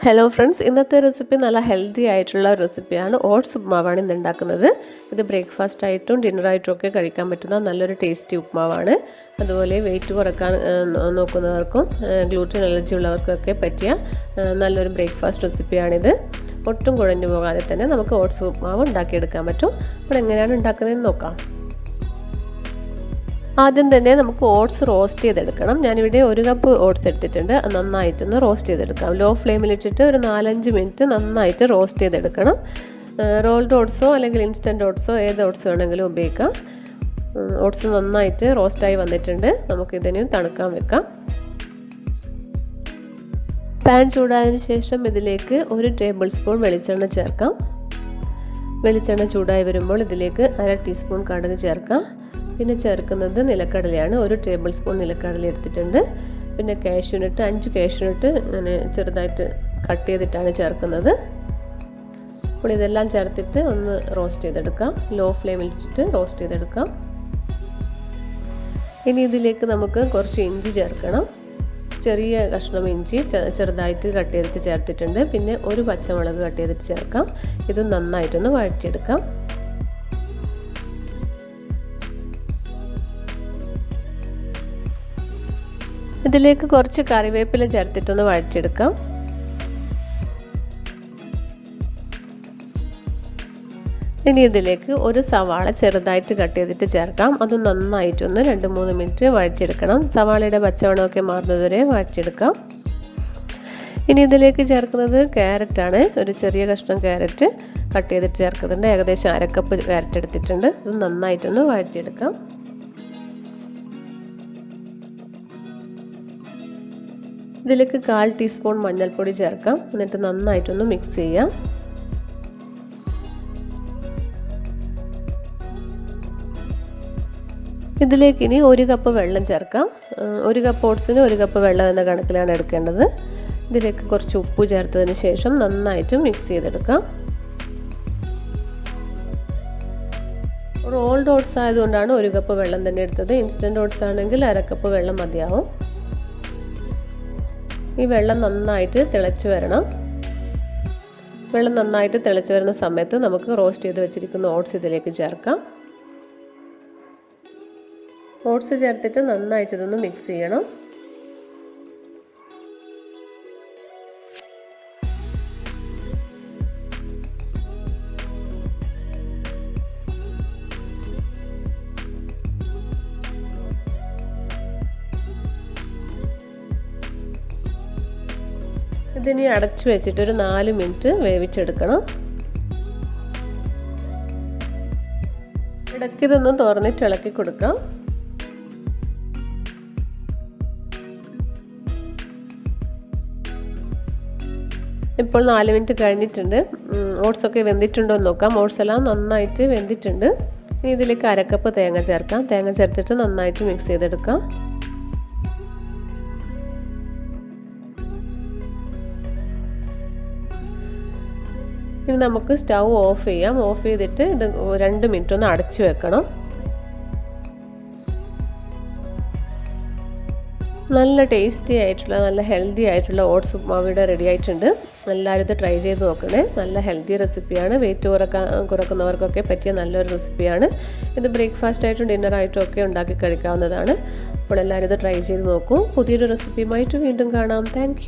Hello friends, ഇന്നത്തെ recipe നല്ല healthy ആയിട്ടുള്ള റെസിപ്പിയാണ്. ഓട്സ് ഉപ്മാവാണ് ഇന്ന് ഉണ്ടാക്കുന്നത്. ഇത് ബ്രേക്ക്ഫാസ്റ്റ് ആയിട്ടും ഡിന്നറായിട്ടും ഒക്കെ കഴിക്കാൻ പറ്റുന്ന നല്ലൊരു ടേസ്റ്റി ഉപ്മാവാണ്. അതുപോലെ വെയിറ്റ് കുറക്കാൻ നോക്കുന്നവർക്കും ഗ്ലൂട്ടൻ അലർജി ഉള്ളവർക്കൊക്കെ പറ്റിയ നല്ലൊരു ബ്രേക്ക്ഫാസ്റ്റ് റെസിപ്പിയാണിത്. ഒട്ടും കുഴഞ്ഞു പോകാതെ തന്നെ നമുക്ക് ഓട്സ് ഉപ്മാവ് ഉണ്ടാക്കിയെടുക്കാൻ പറ്റും. അപ്പോൾ എങ്ങനെയാണ് ഉണ്ടാക്കുന്നതെന്ന് നോക്കാം. ആദ്യം തന്നെ നമുക്ക് ഓട്സ് റോസ്റ്റ് ചെയ്തെടുക്കണം. ഞാനിവിടെ 1 കപ്പ് ഓട്സ് എടുത്തിട്ടുണ്ട്. നന്നായിട്ടൊന്ന് റോസ്റ്റ് ചെയ്തെടുക്കാം. ലോ ഫ്ലെയിമിലിട്ടിട്ട് ഒരു 4-5 മിനിറ്റ് നന്നായിട്ട് റോസ്റ്റ് ചെയ്തെടുക്കണം. റോൾഡ് ഓട്സോ അല്ലെങ്കിൽ ഇൻസ്റ്റൻറ്റ് ഓട്സോ ഏത് ഓട്സ് വേണമെങ്കിലും ഉപയോഗിക്കാം. ഓട്സ് നന്നായിട്ട് റോസ്റ്റായി വന്നിട്ടുണ്ട്. നമുക്കിതിന് തണുക്കാൻ വെക്കാം. പാൻ ചൂടായതിനു ശേഷം ഇതിലേക്ക് 1 ടേബിൾ സ്പൂൺ വെളിച്ചെണ്ണ ചേർക്കാം. വെളിച്ചെണ്ണ ചൂടായി വരുമ്പോൾ ഇതിലേക്ക് 1/2 ടീസ്പൂൺ കടുക് ചേർക്കാം. പിന്നെ ചേർക്കുന്നത് നിലക്കടലയാണ്. 1 ടേബിൾ സ്പൂൺ നിലക്കടല എടുത്തിട്ടുണ്ട്. പിന്നെ കാഷ്യൂനട്ട് 5 കാഷ്യൂനട്ട് ഞാൻ ചെറുതായിട്ട് കട്ട് ചെയ്തിട്ടാണ് ചേർക്കുന്നത്. അപ്പോൾ ഇതെല്ലാം ചേർത്തിട്ട് ഒന്ന് റോസ്റ്റ് ചെയ്തെടുക്കാം. ലോ ഫ്ലെയിമിൽ ഇട്ടിട്ട് റോസ്റ്റ് ചെയ്തെടുക്കാം. ഇനി ഇതിലേക്ക് നമുക്ക് കുറച്ച് ഇഞ്ചി ചേർക്കണം. ചെറിയ കഷ്ണം ഇഞ്ചി ചെറുതായിട്ട് കട്ട് ചെയ്തിട്ട് ചേർത്തിട്ടുണ്ട്. പിന്നെ 1 പച്ചമുളക് കട്ട് ചെയ്തിട്ട് ചേർക്കാം. ഇത് നന്നായിട്ടൊന്ന് വഴറ്റിയെടുക്കാം. ഇതിലേക്ക് കുറച്ച് കറിവേപ്പില ചേർത്തിട്ടൊന്ന് വഴറ്റിയെടുക്കാം. ഇനി ഇതിലേക്ക് 1 സവാള ചെറുതായിട്ട് കട്ട് ചെയ്തിട്ട് ചേർക്കാം. അത് നന്നായിട്ടൊന്ന് 2-3 മിനിറ്റ് വഴറ്റിയെടുക്കണം. സവാളയുടെ പച്ചമണമൊക്കെ മാറുന്നതുവരെ വഴറ്റിയെടുക്കാം. ഇനി ഇതിലേക്ക് ചേർക്കുന്നത് ക്യാരറ്റാണ്. ഒരു ചെറിയ കഷ്ണം ക്യാരറ്റ് കട്ട് ചെയ്തിട്ട് ചേർക്കുന്നുണ്ട്. ഏകദേശം 1/2 കപ്പ് ക്യാരറ്റ് എടുത്തിട്ടുണ്ട്. അത് നന്നായിട്ടൊന്ന് വഴറ്റിയെടുക്കാം. ഇതിലേക്ക് 1/4 ടീസ്പൂൺ മഞ്ഞൾപ്പൊടി ചേർക്കാം. എന്നിട്ട് നന്നായിട്ടൊന്ന് മിക്സ് ചെയ്യാം. ഇതിലേക്ക് ഇനി 1 കപ്പ് വെള്ളം ചേർക്കാം. 1 കപ്പ് ഓട്സിന് 1 കപ്പ് വെള്ളം എന്ന കണക്കിലാണ് എടുക്കേണ്ടത്. ഇതിലേക്ക് കുറച്ച് ഉപ്പ് ചേർത്തതിന് ശേഷം നന്നായിട്ട് മിക്സ് ചെയ്തെടുക്കാം. റോൾഡ് ഓട്സ് ആയതുകൊണ്ടാണ് 1 കപ്പ് വെള്ളം തന്നെ എടുത്തത്. ഇൻസ്റ്റൻറ്റ് ഓട്സ് ആണെങ്കിൽ 1/2 കപ്പ് വെള്ളം മതിയാവും. ഈ വെള്ളം നന്നായിട്ട് തിളച്ച് വരണം. വെള്ളം നന്നായിട്ട് തിളച്ച് വരുന്ന സമയത്ത് നമുക്ക് റോസ്റ്റ് ചെയ്ത് വെച്ചിരിക്കുന്ന ഓട്സ് ഇതിലേക്ക് ചേർക്കാം. ഓട്സ് ചേർത്തിട്ട് നന്നായിട്ട് ഇതൊന്ന് മിക്സ് ചെയ്യണം. ഇതിനി അടച്ചു വെച്ചിട്ട് ഒരു 4 മിനിറ്റ് വേവിച്ചെടുക്കണം. ഇടയ്ക്കിതൊന്ന് തുറന്നിട്ട് ഇളക്കി കൊടുക്കാം. ഇപ്പോൾ 4 മിനിറ്റ് കഴിഞ്ഞിട്ടുണ്ട്. ഓട്സൊക്കെ വെന്തിട്ടുണ്ടോ എന്ന് നോക്കാം. ഓട്സ് എല്ലാം നന്നായിട്ട് വെന്തിട്ടുണ്ട്. ഇനി ഇതിലേക്ക് 1/2 കപ്പ് തേങ്ങ ചേർക്കാം. തേങ്ങ ചേർത്തിട്ട് നന്നായിട്ട് മിക്സ് ചെയ്തെടുക്കാം. ഇനി നമുക്ക് സ്റ്റൗ ഓഫ് ചെയ്യാം. ഓഫ് ചെയ്തിട്ട് ഇത് 2 മിനിറ്റ് ഒന്ന് അടച്ചു വെക്കണം. നല്ല ടേസ്റ്റി ആയിട്ടുള്ള നല്ല ഹെൽത്തി ആയിട്ടുള്ള ഓട്സ് ഉപ്മാവ് ഇവിടെ റെഡി ആയിട്ടുണ്ട്. എല്ലാവരും ഇത് ട്രൈ ചെയ്ത് നോക്കണേ. നല്ല ഹെൽത്തി റെസിപ്പിയാണ്. വെയിറ്റ് കുറക്കുന്നവർക്കൊക്കെ പറ്റിയ നല്ലൊരു റെസിപ്പിയാണ്. ഇത് ബ്രേക്ക്ഫാസ്റ്റ് ആയിട്ടും ഡിന്നറായിട്ടും ഒക്കെ ഉണ്ടാക്കി കഴിക്കാവുന്നതാണ്. അപ്പോൾ എല്ലാവരും ഇത് ട്രൈ ചെയ്ത് നോക്കൂ. പുതിയൊരു റെസിപ്പിയുമായിട്ട് വീണ്ടും കാണാം. താങ്ക്